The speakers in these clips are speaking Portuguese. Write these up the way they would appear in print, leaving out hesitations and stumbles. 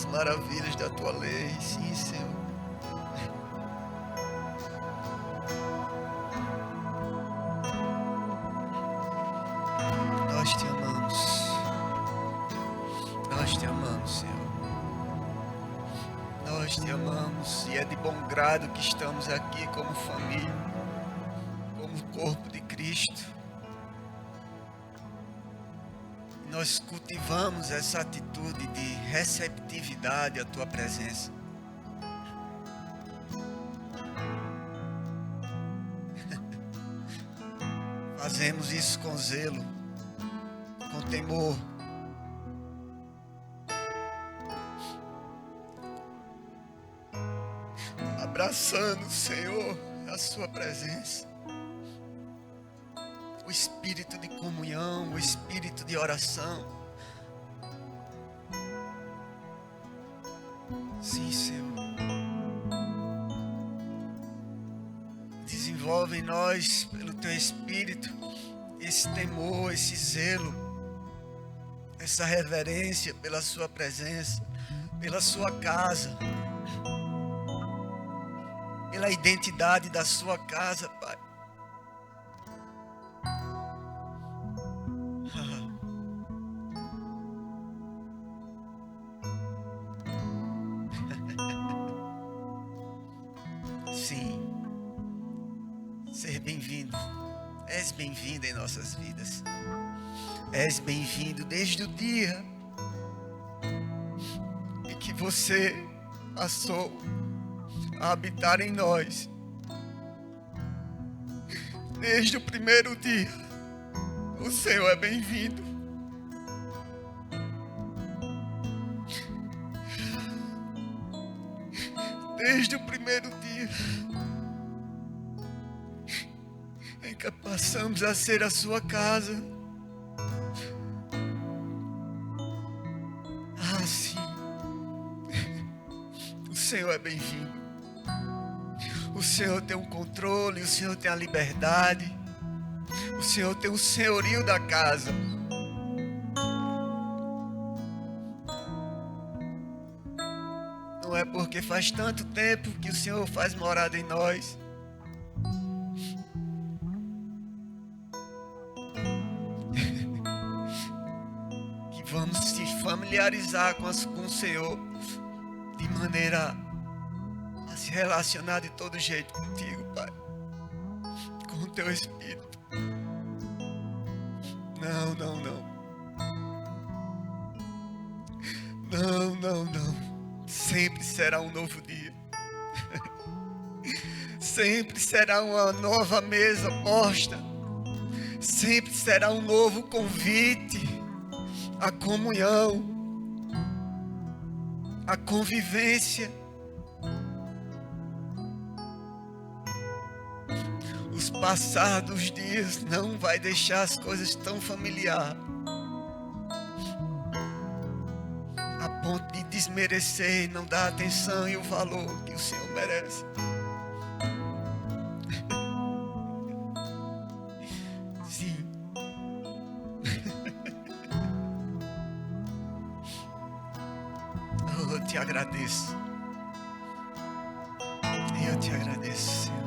as maravilhas da tua lei. Sim, Senhor. Nós te amamos. Nós te amamos, Senhor. Nós te amamos e é de bom grado que estamos aqui como família, como corpo de Cristo. Nós cultivamos essa atitude de receptividade à tua presença. Fazemos isso com zelo, com temor. Abraçando, Senhor, a sua presença. O espírito de comunhão, o espírito de oração. Sim, Senhor. Desenvolve em nós, pelo teu espírito, esse temor, esse zelo, essa reverência pela sua presença, pela sua casa, pela identidade da sua casa, Pai. Sim, ser bem-vindo. És bem-vindo em nossas vidas. És bem-vindo desde o dia em que você passou a habitar em nós. Desde o primeiro dia, o Senhor é bem-vindo. Desde o primeiro dia em que passamos a ser a sua casa. Ah, sim. O Senhor é bem-vindo. O Senhor tem o controle, o Senhor tem a liberdade. O Senhor tem o senhorio da casa. Não é porque faz tanto tempo que o Senhor faz morada em nós. Que vamos se familiarizar com o Senhor de maneira a se relacionar de todo jeito contigo, Pai. Com o teu Espírito. Não, não, não. Não, não, não. Sempre será um novo dia. Sempre será uma nova mesa posta. Sempre será um novo convite à comunhão, à convivência. Os passados dias não vai deixar as coisas tão familiares a ponto de desmerecer e não dar atenção e o valor que o Senhor merece. Sim. Oh, eu te agradeço. Eu te agradeço, Senhor.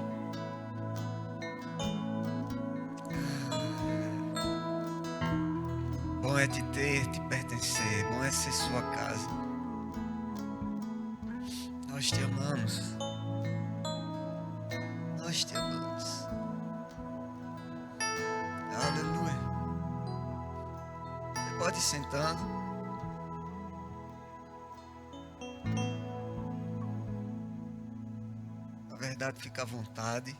Bom é te ter, te pertencer. Bom é ser sua casa. Nós te amamos. Nós te amamos. Aleluia. Você pode ir sentando. Na verdade, fica à vontade.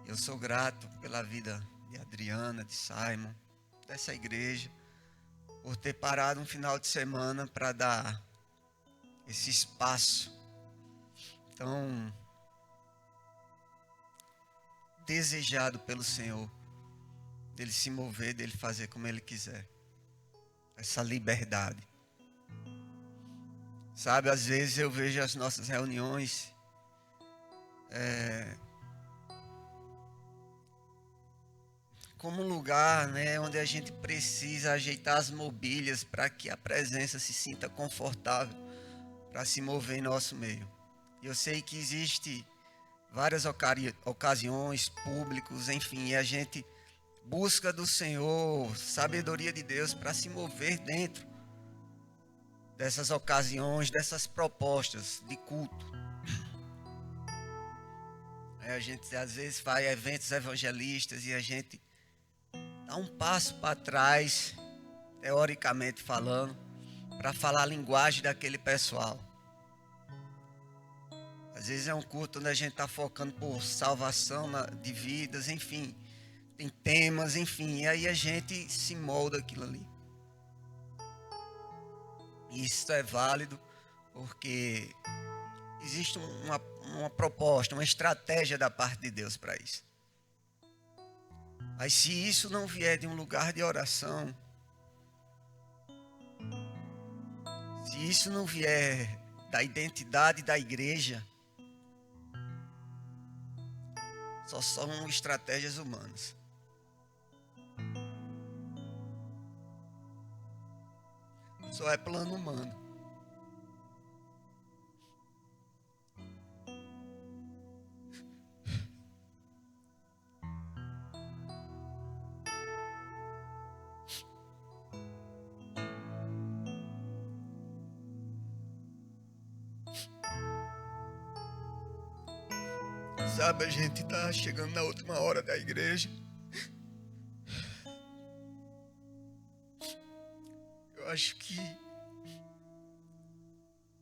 Eu sou grato pela vida de Adriana, de Simon, dessa igreja, por ter parado um final de semana para dar esse espaço tão desejado pelo Senhor, dele se mover, dele fazer como ele quiser. Essa liberdade. Sabe, às vezes eu vejo as nossas reuniões como um lugar, né, onde a gente precisa ajeitar as mobílias para que a presença se sinta confortável para se mover em nosso meio. Eu sei que existe várias ocasiões, públicos, enfim, e a gente busca do Senhor, sabedoria de Deus para se mover dentro dessas ocasiões, dessas propostas de culto. A gente às vezes faz eventos evangelistas e a gente dá um passo para trás, teoricamente falando, para falar a linguagem daquele pessoal. Às vezes é um culto onde a gente está focando por salvação de vidas, enfim, tem temas, enfim, e aí a gente se molda aquilo ali. E isso é válido porque existe uma proposta, uma estratégia da parte de Deus para isso. Mas se isso não vier de um lugar de oração, se isso não vier da identidade da igreja, só são estratégias humanas. Só é plano humano. Sabe, a gente está chegando na última hora da igreja. Eu acho que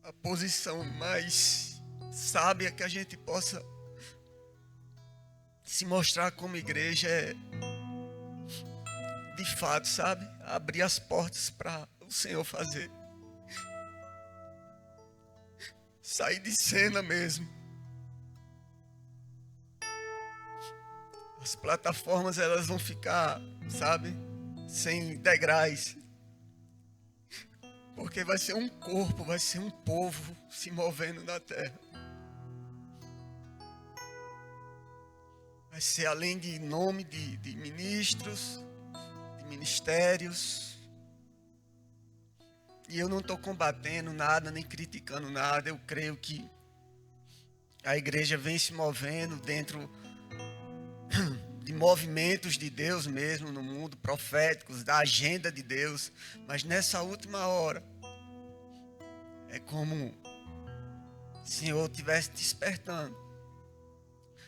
a posição mais sábia que a gente possa se mostrar como igreja é, de fato, sabe, abrir as portas para o Senhor fazer. Sair de cena mesmo. As plataformas, elas vão ficar, sabe, sem degraus. Porque vai ser um corpo, vai ser um povo se movendo na terra. Vai ser além de nome de ministros, de ministérios. E eu não estou combatendo nada, nem criticando nada. Eu creio que a igreja vem se movendo dentro de movimentos de Deus mesmo no mundo, proféticos, da agenda de Deus. Mas nessa última hora, é como o Senhor estivesse despertando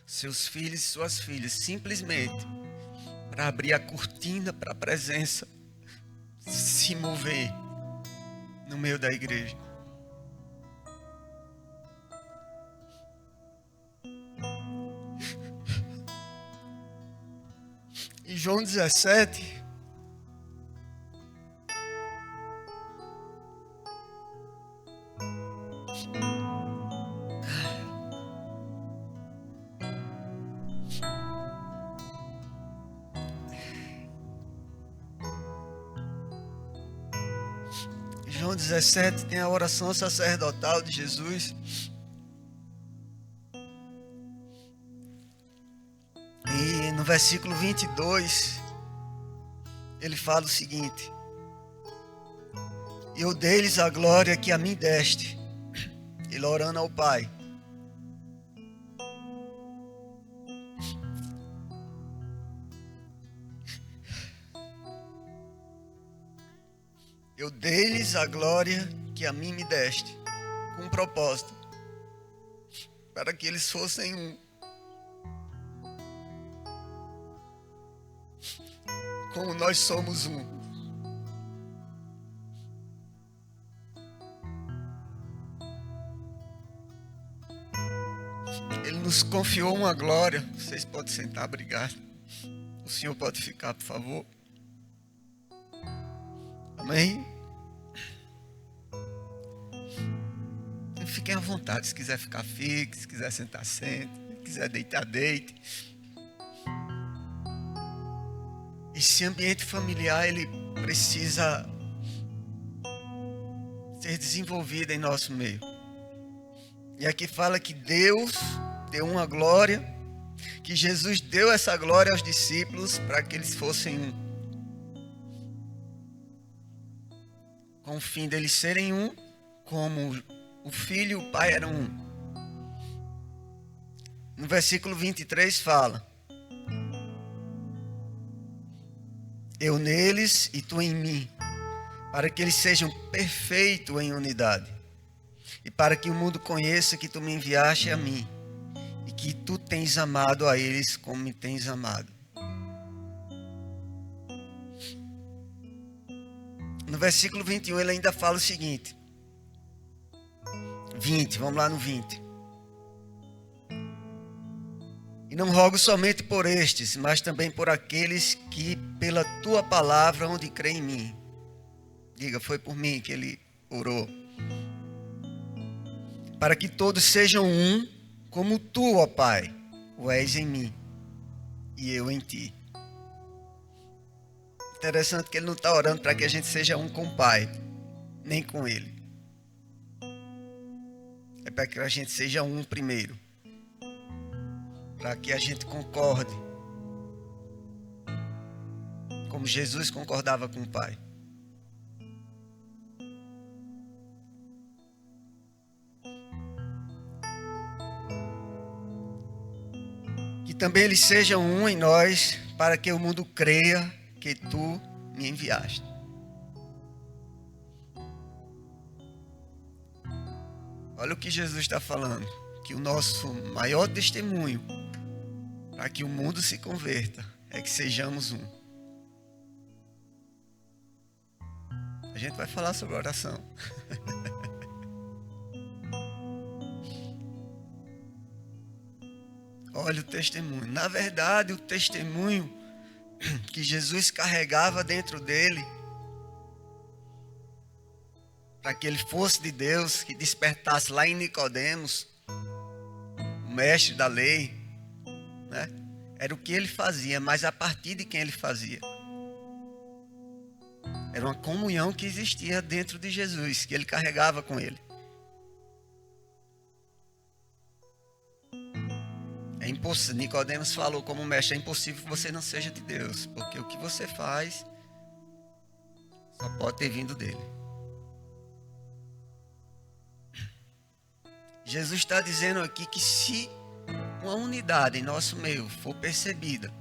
seus filhos e suas filhas, simplesmente para abrir a cortina para a presença se mover no meio da igreja. Em João 17, João 17 tem a oração sacerdotal de Jesus. E no versículo 22, ele fala o seguinte: eu dei-lhes a glória que a mim deste. Ele orando ao Pai. Eu dei-lhes a glória que a mim me deste, com um propósito, para que eles fossem um, como nós somos um. Ele nos confiou uma glória. Vocês podem sentar, obrigado. O senhor pode ficar, por favor. Amém? Fiquem à vontade, se quiser ficar fique, se quiser sentar, sente, se quiser deitar, deite. Esse ambiente familiar, ele precisa ser desenvolvido em nosso meio. E aqui fala que Deus deu uma glória que Jesus deu essa glória aos discípulos para que eles fossem um. Com o fim deles serem um, como o Filho e o Pai eram um. No versículo 23 fala: eu neles e tu em mim, para que eles sejam perfeitos em unidade, e para que o mundo conheça que tu me enviaste a mim, e que tu tens amado a eles como me tens amado. No versículo 21 ele ainda fala o seguinte, 20, vamos lá no 20. E não rogo somente por estes, mas também por aqueles que pela tua palavra onde creem em mim. Diga, foi por mim que ele orou. Para que todos sejam um, como tu, ó Pai, o és em mim e eu em ti. Interessante que ele não está orando para que a gente seja um com o Pai, nem com ele. É para que a gente seja um primeiro. Para que a gente concorde. Como Jesus concordava com o Pai. Que também eles sejam um em nós, para que o mundo creia que tu me enviaste. Olha o que Jesus está falando. Que o nosso maior testemunho para que o mundo se converta é que sejamos um. A gente vai falar sobre oração. Olha o testemunho. Na verdade, o testemunho que Jesus carregava dentro dele, para que ele fosse de Deus, que despertasse lá em Nicodemos, o mestre da lei, né? Era o que ele fazia, mas a partir de quem ele fazia. Era uma comunhão que existia dentro de Jesus, que ele carregava com ele. É impossível, Nicodemos falou como mestre, é impossível que você não seja de Deus, porque o que você faz só pode ter vindo dele. Jesus está dizendo aqui que se uma unidade em nosso meio for percebida,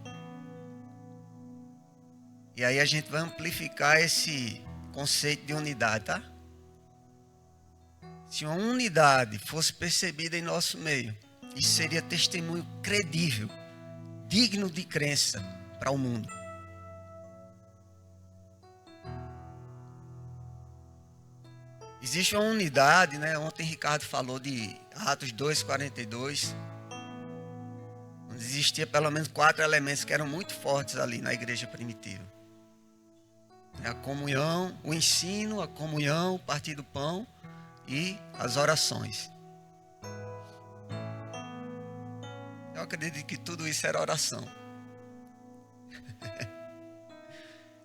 e aí a gente vai amplificar esse conceito de unidade, tá? Se uma unidade fosse percebida em nosso meio, isso seria testemunho credível, digno de crença para o mundo. Existe uma unidade, né? Ontem Ricardo falou de Atos 2:42, onde existia pelo menos 4 elementos que eram muito fortes ali na igreja primitiva. A comunhão, o ensino, a comunhão, o partir do pão e as orações. Eu acredito que tudo isso era oração.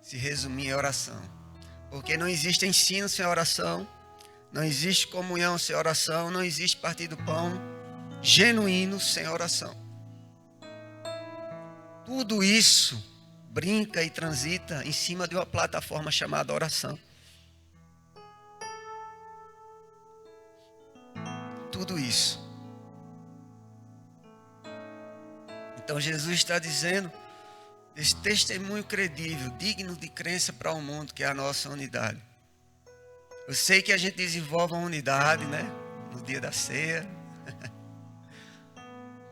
Se resumir em oração. Porque não existe ensino sem oração. Não existe comunhão sem oração. Não existe partir do pão genuíno sem oração. Tudo isso brinca e transita em cima de uma plataforma chamada oração. Tudo isso. Então Jesus está dizendo esse testemunho credível, digno de crença para o mundo, que é a nossa unidade. Eu sei que a gente desenvolve uma unidade, né? No dia da ceia.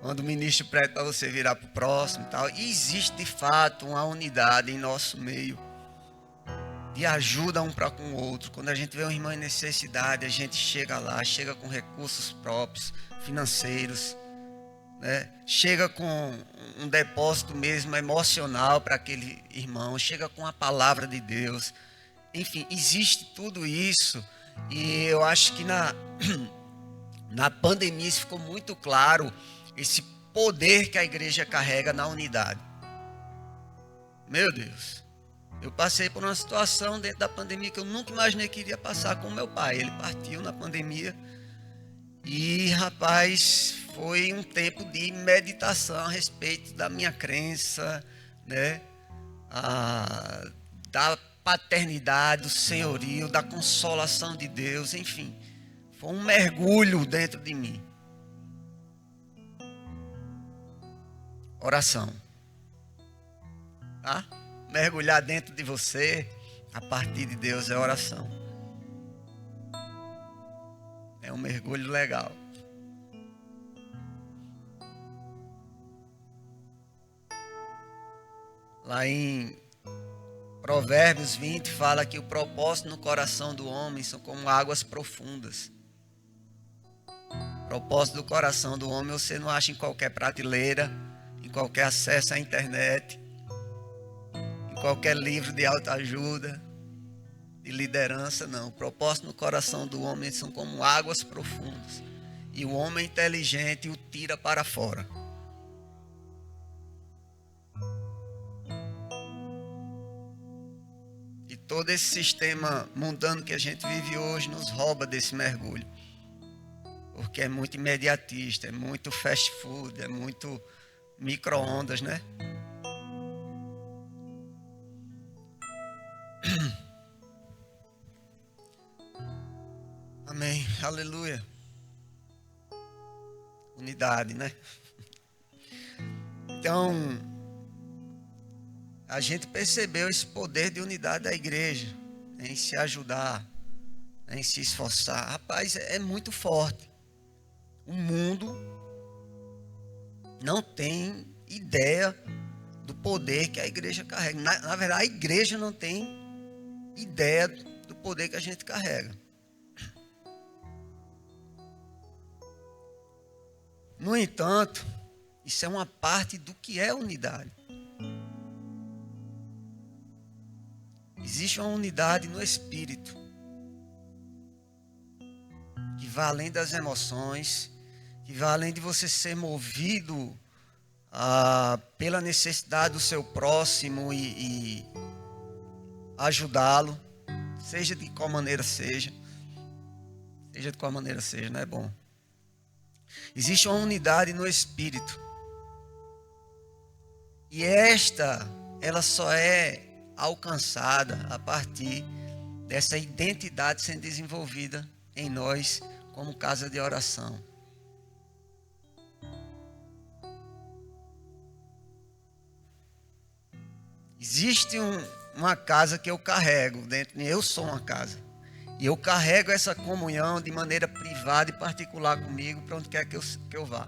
Quando o ministro pede para você virar para o próximo e tal. E existe de fato uma unidade em nosso meio. De ajuda um para com o outro. Quando a gente vê um irmão em necessidade, a gente chega lá, chega com recursos próprios, financeiros. Né? Chega com um depósito mesmo emocional para aquele irmão. Chega com a palavra de Deus. Enfim, existe tudo isso. E eu acho que na pandemia isso ficou muito claro. Esse poder que a igreja carrega na unidade. Meu Deus. Eu passei por uma situação dentro da pandemia que eu nunca imaginei que iria passar com meu pai. Ele partiu na pandemia. E, rapaz, foi um tempo de meditação a respeito da minha crença, né? Da paternidade, do senhorio, da consolação de Deus, enfim. Foi um mergulho dentro de mim. Oração. Tá? Mergulhar dentro de você, a partir de Deus, é oração. É um mergulho legal. Lá em Provérbios 20 fala que o propósito no coração do homem são como águas profundas. O propósito do coração do homem você não acha em qualquer prateleira, em qualquer acesso à internet, em qualquer livro de autoajuda, de liderança, não. O propósito no coração do homem são como águas profundas. E o homem inteligente o tira para fora. Todo esse sistema mundano que a gente vive hoje nos rouba desse mergulho. Porque é muito imediatista, é muito fast food, é muito micro-ondas, né? Amém, aleluia. Unidade, né? Então, a gente percebeu esse poder de unidade da igreja, em se ajudar, em se esforçar. Rapaz, é muito forte. O mundo não tem ideia do poder que a igreja carrega. Na verdade, a igreja não tem ideia do poder que a gente carrega. No entanto, isso é uma parte do que é unidade. Existe uma unidade no espírito, que vai além das emoções, que vai além de você ser movido pela necessidade do seu próximo e ajudá-lo, seja de qual maneira seja. Seja de qual maneira seja, não é bom. Existe uma unidade no espírito. E ela só é alcançada a partir dessa identidade sendo desenvolvida em nós como casa de oração. Existe uma casa que eu carrego dentro de mim. Eu sou uma casa. E eu carrego essa comunhão de maneira privada e particular comigo para onde quer que eu vá.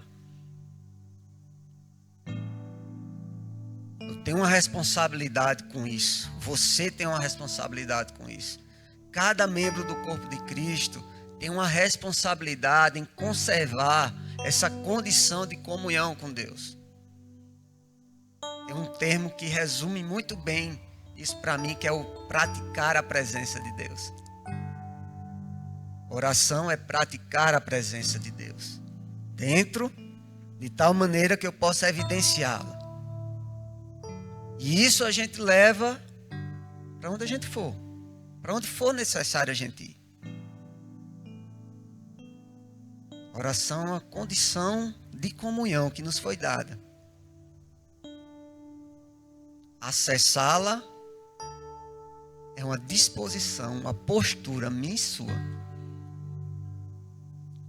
Eu tenho uma responsabilidade com isso. Você tem uma responsabilidade com isso. Cada membro do corpo de Cristo tem uma responsabilidade em conservar essa condição de comunhão com Deus. Tem um termo que resume muito bem isso para mim, que é o praticar a presença de Deus. Oração é praticar a presença de Deus dentro, de tal maneira que eu possa evidenciá-la. E isso a gente leva para onde a gente for. Para onde for necessário a gente ir. Oração é uma condição de comunhão que nos foi dada. Acessá-la é uma disposição, uma postura minha e sua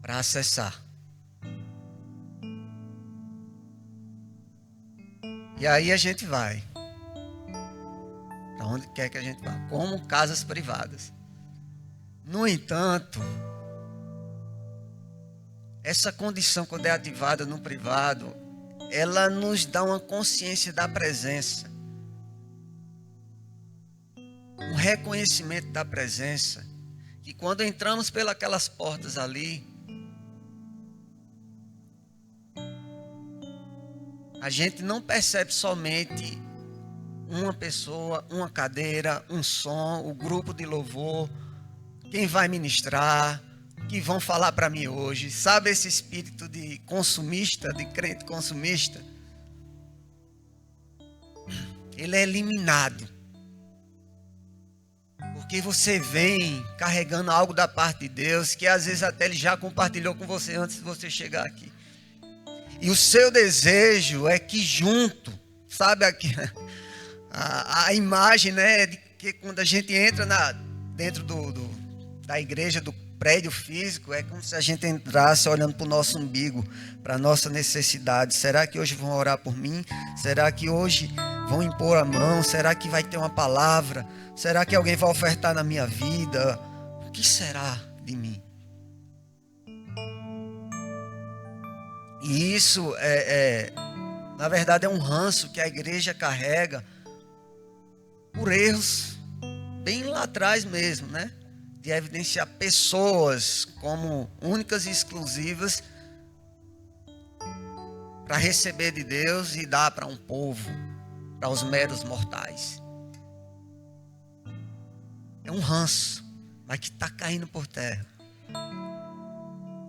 para acessar. E aí a gente vai. Para onde quer que a gente vá. Como casas privadas. No entanto, essa condição, quando é ativada no privado, ela nos dá uma consciência da presença. Um reconhecimento da presença. Que quando entramos pelas portas ali, a gente não percebe somente uma pessoa, uma cadeira, um som, o grupo de louvor, quem vai ministrar, que vão falar para mim hoje. Sabe esse espírito de consumista, de crente consumista? Ele é eliminado. Porque você vem carregando algo da parte de Deus, que às vezes até ele já compartilhou com você antes de você chegar aqui. E o seu desejo é que junto, sabe aqui, a imagem, né, de que quando a gente entra dentro da igreja, do prédio físico, é como se a gente entrasse olhando para o nosso umbigo, para a nossa necessidade. Será que hoje vão orar por mim? Será que hoje vão impor a mão? Será que vai ter uma palavra? Será que alguém vai ofertar na minha vida? O que será de mim? E isso na verdade, é um ranço que a igreja carrega por erros bem lá atrás mesmo, né? De evidenciar pessoas como únicas e exclusivas para receber de Deus e dar para um povo, para os meros mortais. É um ranço, mas que está caindo por terra.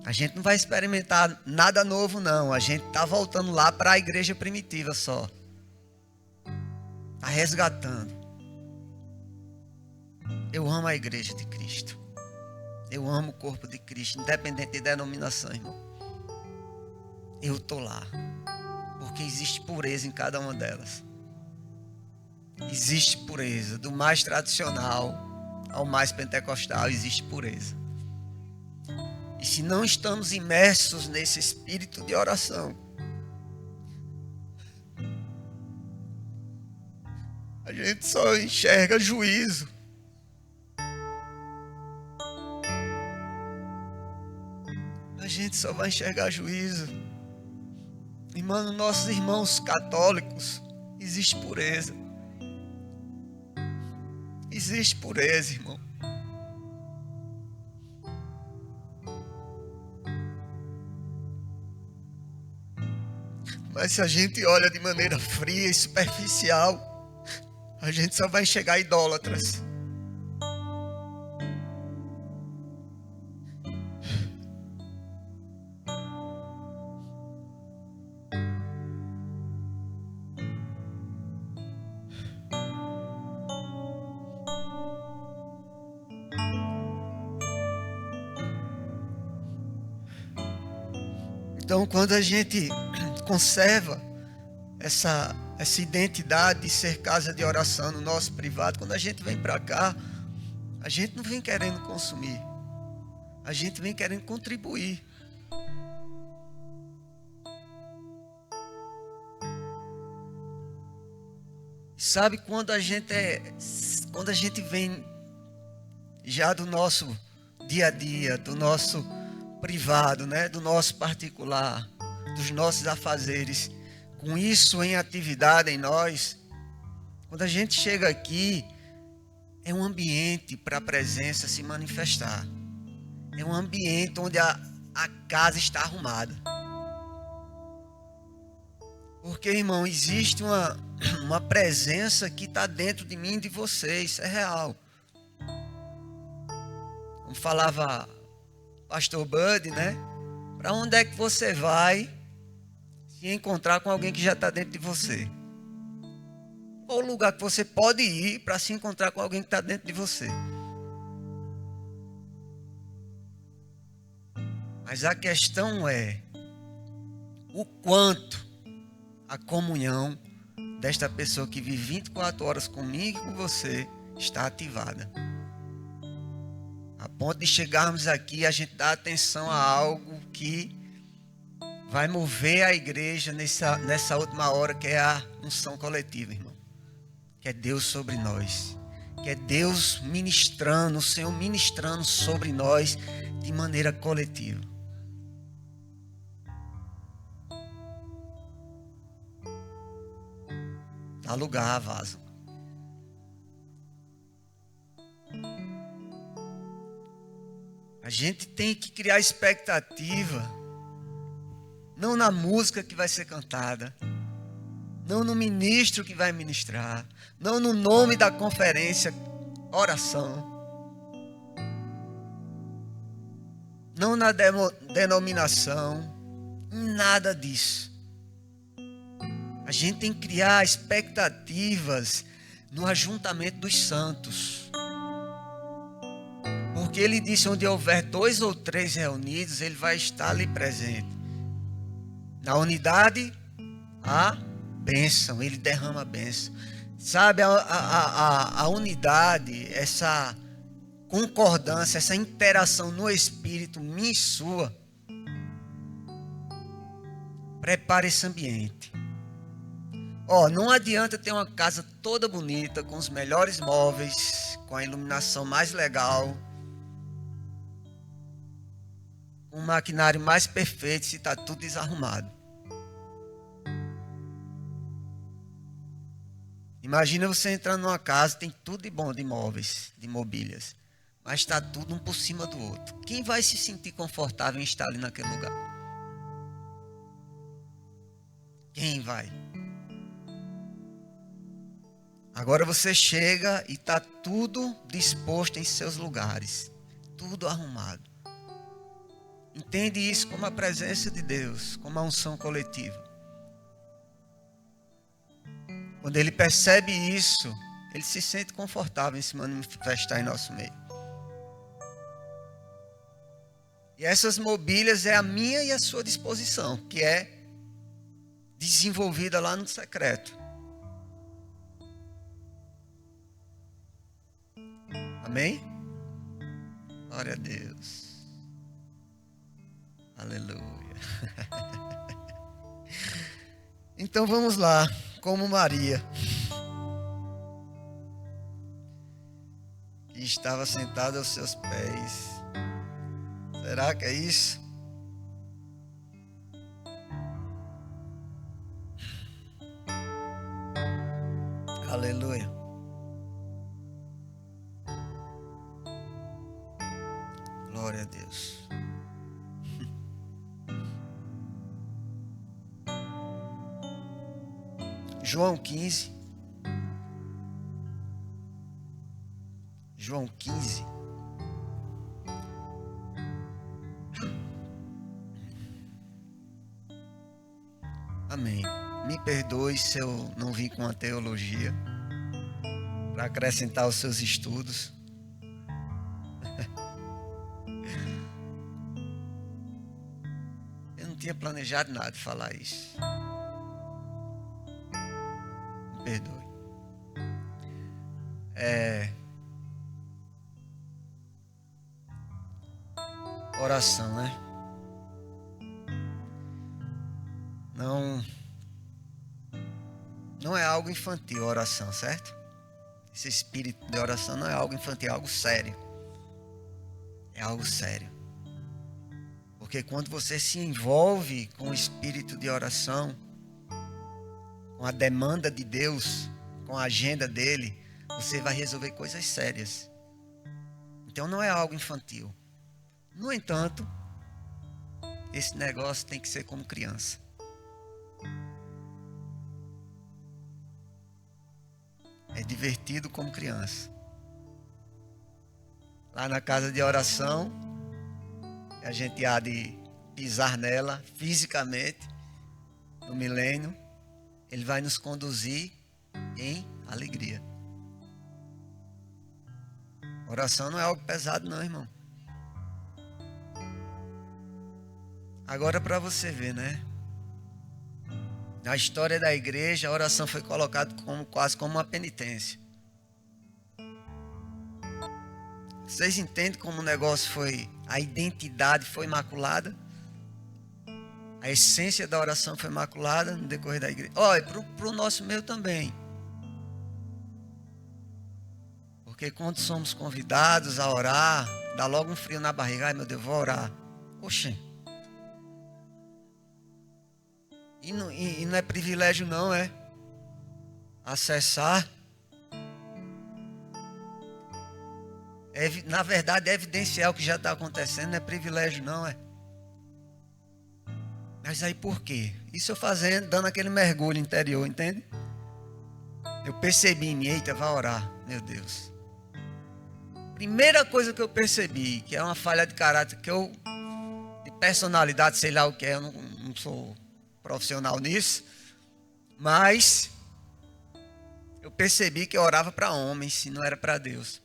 A gente não vai experimentar nada novo, não. A gente está voltando lá para a igreja primitiva só. Está resgatando. Eu amo a igreja de Cristo. Eu amo o corpo de Cristo, independente de denominação, irmão. Eu estou lá. Porque existe pureza em cada uma delas. Existe pureza. Do mais tradicional ao mais pentecostal, existe pureza. E se não estamos imersos nesse espírito de oração, a gente só enxerga juízo. A gente só vai enxergar juízo. Irmão, nossos irmãos católicos, existe pureza. Existe pureza, irmão. Mas se a gente olha de maneira fria e superficial, a gente só vai enxergar idólatras. Então, quando a gente conserva essa identidade de ser casa de oração no nosso privado, quando a gente vem para cá, a gente não vem querendo consumir, a gente vem querendo contribuir. Sabe, quando a gente vem já do nosso dia a dia, do nosso privado, né, do nosso particular, dos nossos afazeres, com isso em atividade em nós, quando a gente chega aqui, é um ambiente para a presença se manifestar. É um ambiente onde a casa está arrumada. Porque, irmão, existe uma presença que está dentro de mim e de você, isso é real. Como falava Pastor Bud, né? Para onde é que você vai se encontrar com alguém que já está dentro de você? Qual o lugar que você pode ir para se encontrar com alguém que está dentro de você? Mas a questão é o quanto a comunhão desta pessoa que vive 24 horas comigo e com você está ativada. A ponto de chegarmos aqui e a gente dar atenção a algo que vai mover a igreja nessa última hora, que é a unção coletiva, irmão. Que é Deus sobre nós. Que é Deus ministrando, o Senhor ministrando sobre nós de maneira coletiva. Dá lugar, vaso. A gente tem que criar expectativa, não na música que vai ser cantada, não no ministro que vai ministrar, não no nome da conferência, oração, não na denominação, nada disso. A gente tem que criar expectativas no ajuntamento dos santos. Porque ele disse, onde houver 2 ou 3 reunidos, ele vai estar ali presente. Na unidade, a bênção, ele derrama a bênção. Sabe, a unidade, essa concordância, essa interação no Espírito, minha e sua, prepare esse ambiente. Não adianta ter uma casa toda bonita, com os melhores móveis, com a iluminação mais legal, com o maquinário mais perfeito, se está tudo desarrumado. Imagina você entrando numa casa, tem tudo de bom de móveis, de mobílias, mas está tudo um por cima do outro. Quem vai se sentir confortável em estar ali naquele lugar? Quem vai? Agora você chega e está tudo disposto em seus lugares, tudo arrumado. Entende isso como a presença de Deus, como a unção coletiva. Quando ele percebe isso, ele se sente confortável em se manifestar em nosso meio. E essas mobílias é a minha e a sua disposição, que é desenvolvida lá no secreto. Amém? Glória a Deus. Aleluia. Então vamos lá, como Maria, que estava sentada aos seus pés. Será que é isso? Aleluia. Glória a Deus. João 15. João 15. Amém. Me perdoe se eu não vim com a teologia para acrescentar aos seus estudos. Eu não tinha planejado nada de falar isso. Me perdoe. Oração, né? Não é algo infantil a oração, certo? Esse espírito de oração não é algo infantil, é algo sério. É algo sério. Porque quando você se envolve com o espírito de oração, com a demanda de Deus, com a agenda dele, você vai resolver coisas sérias. Então não é algo infantil. No entanto, esse negócio tem que ser como criança. É divertido como criança. Lá na casa de oração, a gente há de pisar nela fisicamente, no milênio, ele vai nos conduzir em alegria. Oração não é algo pesado não, irmão. Agora para você ver, né? Na história da igreja, a oração foi colocada quase como uma penitência. Vocês entendem como o negócio foi, a identidade foi maculada? A essência da oração foi maculada no decorrer da igreja. Olha, para o nosso meio também. Porque quando somos convidados a orar, dá logo um frio na barriga. Ai meu Deus, vou orar. Oxê. E não é privilégio não, é? Acessar. Na verdade, é evidenciar o que já está acontecendo, não é privilégio não, é? Mas aí por quê? Isso eu fazendo, dando aquele mergulho interior, entende? Eu percebi em mim, eita, vai orar, meu Deus. Primeira coisa que eu percebi, que é uma falha de caráter, de personalidade, sei lá o que é, eu não sou profissional nisso, mas eu percebi que eu orava para homens e não era para Deus.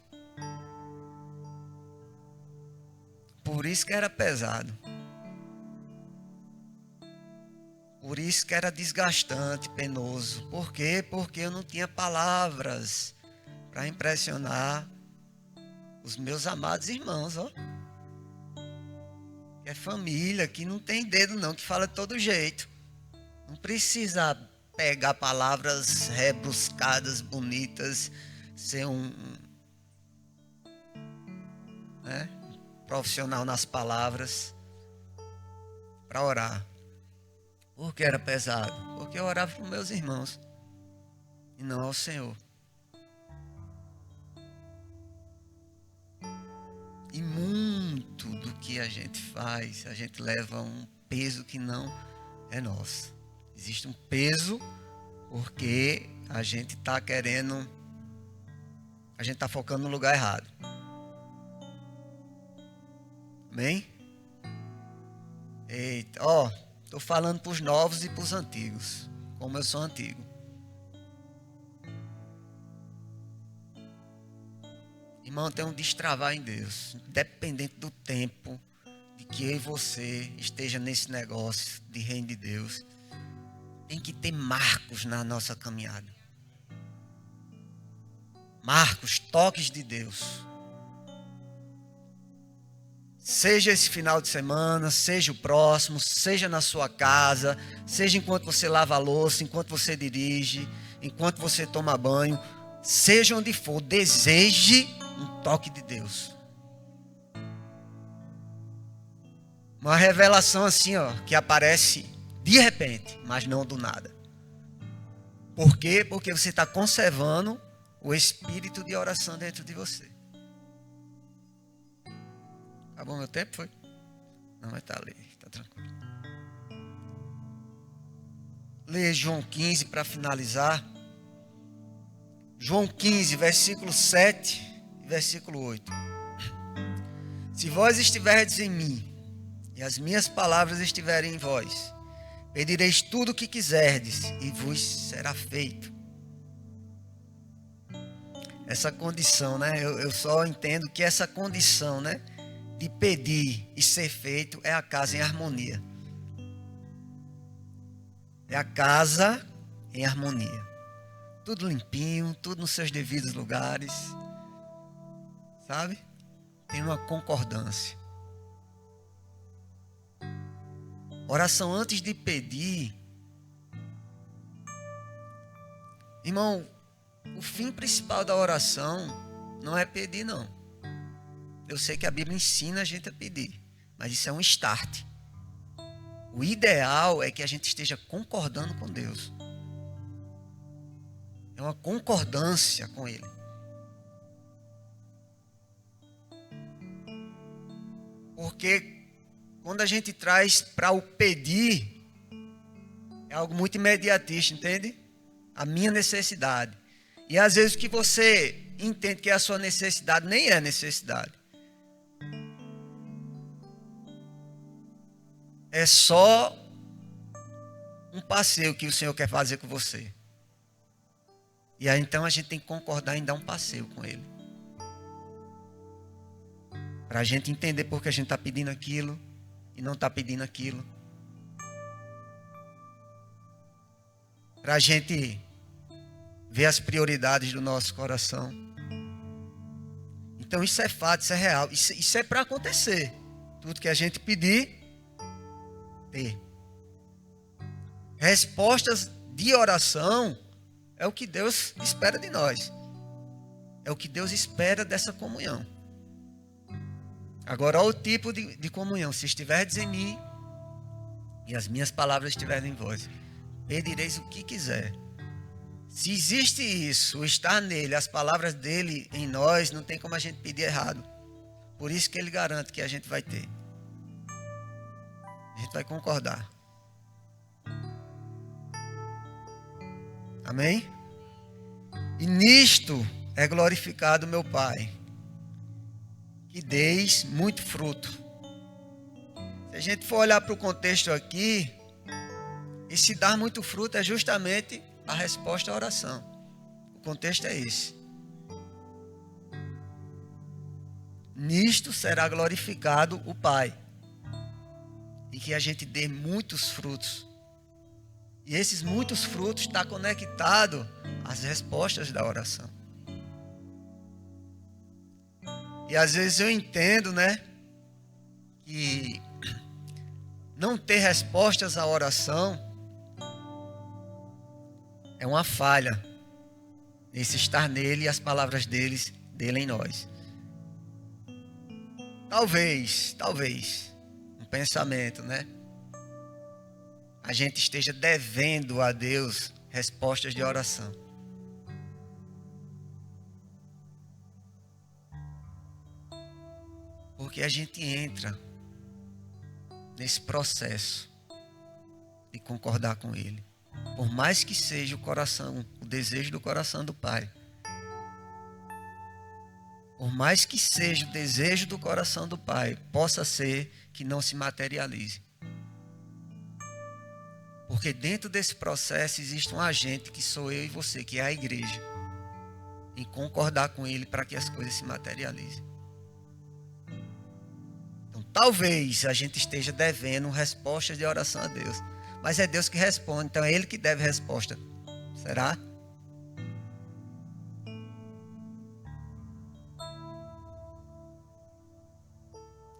Por isso que era pesado. Por isso que era desgastante, penoso. Por quê? Porque eu não tinha palavras para impressionar os meus amados irmãos, ó. Que é família, que não tem dedo não, que fala de todo jeito. Não precisa pegar palavras rebuscadas, bonitas, ser né, profissional nas palavras para orar. Por que era pesado? Porque eu orava para os meus irmãos e não ao Senhor. E muito do que a gente faz, a gente leva um peso que não é nosso. Existe um peso porque a gente está querendo, a gente está focando no lugar errado. Amém? Eita, ó, estou falando para os novos e para os antigos, como eu sou antigo. Irmão, tem um destravar em Deus, independente do tempo de que eu e você esteja nesse negócio de reino de Deus. Tem que ter marcos na nossa caminhada. Marcos, toques de Deus. Seja esse final de semana, seja o próximo, seja na sua casa, seja enquanto você lava a louça, enquanto você dirige, enquanto você toma banho, seja onde for, deseje um toque de Deus. Uma revelação assim, ó, que aparece de repente, mas não do nada. Por quê? Porque você está conservando o espírito de oração dentro de você. Acabou meu tempo, foi? Não, mas está ali, está tranquilo. Leia João 15 para finalizar. João 15, versículo 7 e versículo 8. Se vós estiverdes em mim, e as minhas palavras estiverem em vós, pedireis tudo o que quiserdes, e vos será feito. Essa condição, né? Eu só entendo que essa condição, né, de pedir e ser feito é a casa em harmonia. É a casa em harmonia. Tudo limpinho, tudo nos seus devidos lugares. Sabe? Tem uma concordância. Oração antes de pedir. Irmão, o fim principal da oração não é pedir, não. Eu sei que a Bíblia ensina a gente a pedir, mas isso é um start. O ideal é que a gente esteja concordando com Deus. É uma concordância com Ele. Porque quando a gente traz para o pedir, é algo muito imediatista, entende? A minha necessidade. E às vezes o que você entende que é a sua necessidade, nem é necessidade. É só um passeio que o Senhor quer fazer com você. E aí então a gente tem que concordar em dar um passeio com Ele. Para a gente entender por que a gente está pedindo aquilo e não está pedindo aquilo. Para a gente ver as prioridades do nosso coração. Então isso é fato, isso é real. Isso é para acontecer. Tudo que a gente pedir, ter. Respostas de oração é o que Deus espera de nós. É o que Deus espera dessa comunhão. Agora, olha o tipo de comunhão. Se estiverdes em mim e as minhas palavras estiverem em vós, pedireis o que quiser. Se existe isso, o estar nele, as palavras dele em nós, não tem como a gente pedir errado. Por isso que ele garante que a gente vai ter. A gente vai concordar. Amém? E nisto é glorificado meu Pai, que deis muito fruto. Se a gente for olhar para o contexto aqui, esse dar muito fruto é justamente a resposta à oração. O contexto é esse. Nisto será glorificado o Pai. E que a gente dê muitos frutos. E esses muitos frutos estão conectados às respostas da oração. E às vezes eu entendo, né, que não ter respostas à oração é uma falha nesse estar nele e as palavras dele em nós. Talvez, um pensamento, né? A gente esteja devendo a Deus respostas de oração. Porque a gente entra nesse processo de concordar com Ele. Por mais que seja o desejo do coração do Pai. Por mais que seja o desejo do coração do Pai, possa ser que não se materialize. Porque dentro desse processo existe um agente que sou eu e você, que é a igreja. Em concordar com Ele para que as coisas se materializem. Então, talvez a gente esteja devendo respostas de oração a Deus. Mas é Deus que responde, então é Ele que deve resposta. Será?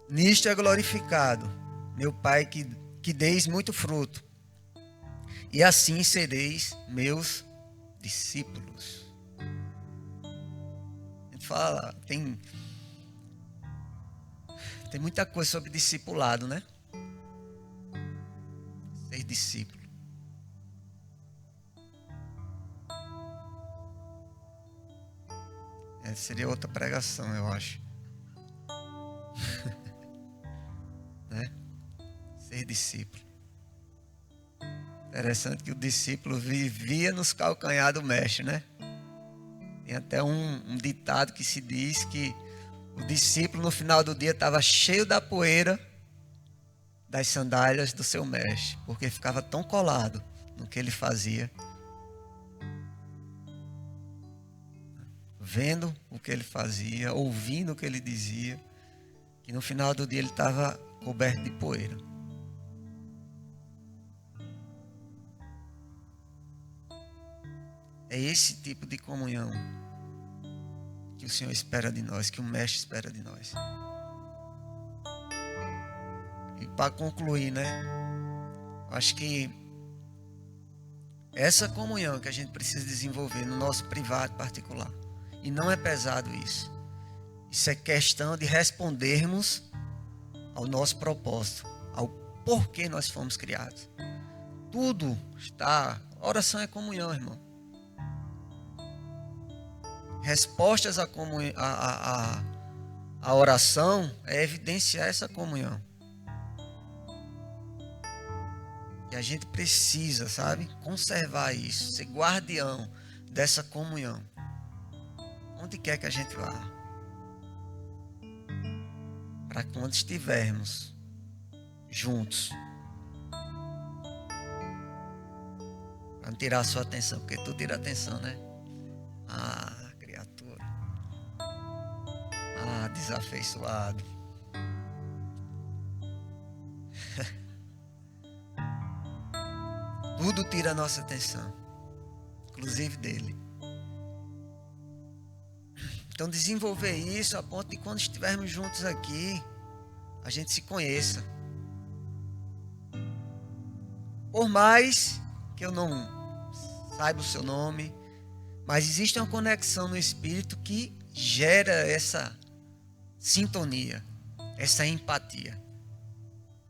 Nisto é glorificado, meu Pai, que deis muito fruto, e assim sereis meus discípulos. A gente fala, tem muita coisa sobre discipulado, né? Ser discípulo. Seria outra pregação, eu acho. Né? Ser discípulo. Interessante que o discípulo vivia nos calcanhares do mestre, né? Tem até um ditado que se diz que o discípulo no final do dia estava cheio da poeira das sandálias do seu mestre, porque ficava tão colado no que ele fazia, vendo o que ele fazia, ouvindo o que ele dizia, que no final do dia ele estava coberto de poeira. É esse tipo de comunhão que o Senhor espera de nós, que o Mestre espera de nós. E para concluir, né? Acho que essa comunhão que a gente precisa desenvolver no nosso privado particular. E não é pesado isso. Isso é questão de respondermos ao nosso propósito, ao porquê nós fomos criados. Tudo está... Oração é comunhão, irmão. Respostas à oração é evidenciar essa comunhão. E a gente precisa, sabe, conservar isso, ser guardião dessa comunhão. Onde quer que a gente vá. Para que quando estivermos juntos, para não tirar a sua atenção, porque tudo tira atenção, né? Ah, criatura. Ah, desafeiçoado. Tudo tira a nossa atenção, inclusive dele. Então desenvolver isso a ponto de quando estivermos juntos aqui, a gente se conheça. Por mais que eu não saiba o seu nome, mas existe uma conexão no Espírito que gera essa sintonia, essa empatia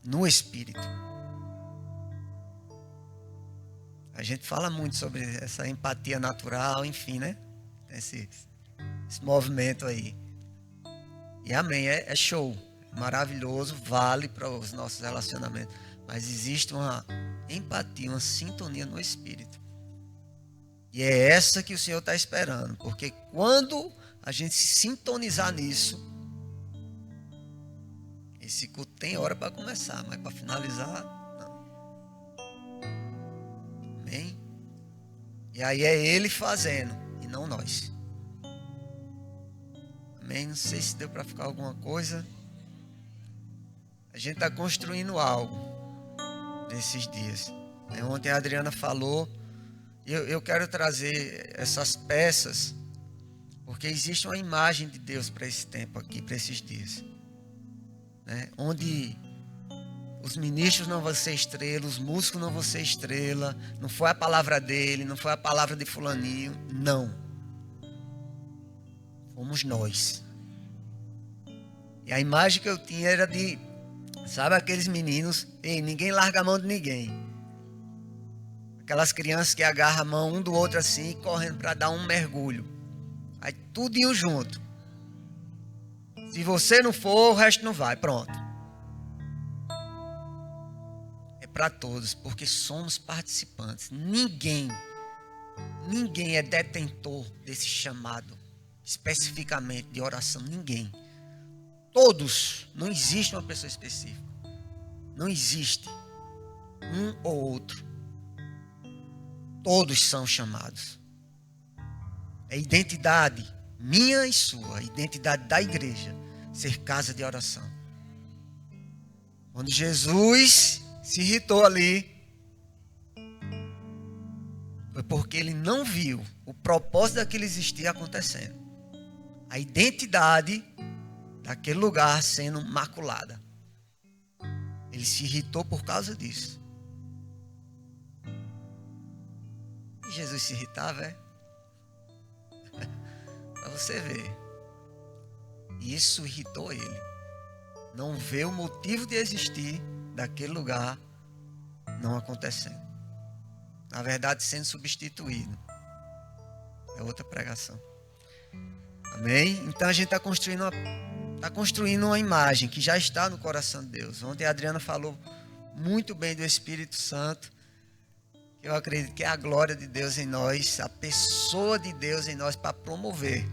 no Espírito. A gente fala muito sobre essa empatia natural, enfim, né? Esse movimento aí. E amém, é show, maravilhoso, vale para os nossos relacionamentos. Mas existe uma empatia, uma sintonia no Espírito. E é essa que o Senhor está esperando. Porque quando a gente se sintonizar nisso, esse culto tem hora para começar, mas para finalizar, não. Amém? E aí é Ele fazendo, e não nós. Amém? Não sei se deu para ficar alguma coisa. A gente está construindo algo nesses dias. Ontem a Adriana falou. Eu quero trazer essas peças, porque existe uma imagem de Deus para esse tempo aqui, para esses dias, né? Onde os ministros não vão ser estrela, os músicos não vão ser estrela, não foi a palavra dele, não foi a palavra de fulaninho, não. Fomos nós. E a imagem que eu tinha era de, sabe, aqueles meninos, ninguém larga a mão de ninguém. Aquelas crianças que agarram a mão um do outro assim, correndo para dar um mergulho. Aí tudinho junto. Se você não for, o resto não vai. Pronto. É para todos, porque somos participantes. Ninguém é detentor desse chamado, especificamente de oração. Ninguém. Todos. Não existe uma pessoa específica. Não existe um ou outro. Todos são chamados. É identidade minha e sua, identidade da igreja, ser casa de oração. Quando Jesus se irritou ali, foi porque ele não viu o propósito daquilo existir acontecendo. A identidade daquele lugar sendo maculada. Ele se irritou por causa disso. E Jesus se irritava, é? Para você ver. Isso irritou ele. Não vê o motivo de existir daquele lugar não acontecendo. Na verdade, sendo substituído. É outra pregação. Amém? Então a gente está construindo uma imagem que já está no coração de Deus. Ontem a Adriana falou muito bem do Espírito Santo. Eu acredito que é a glória de Deus em nós, a pessoa de Deus em nós para promover,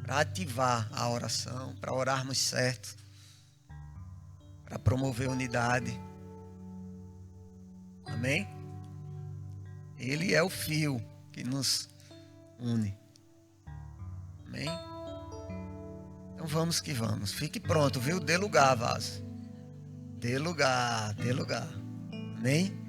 para ativar a oração, para orarmos certo, para promover unidade. Amém? Ele é o fio que nos une. Amém? Então vamos que vamos. Fique pronto, viu? Dê lugar, vaso. Dê lugar, dê lugar. Amém?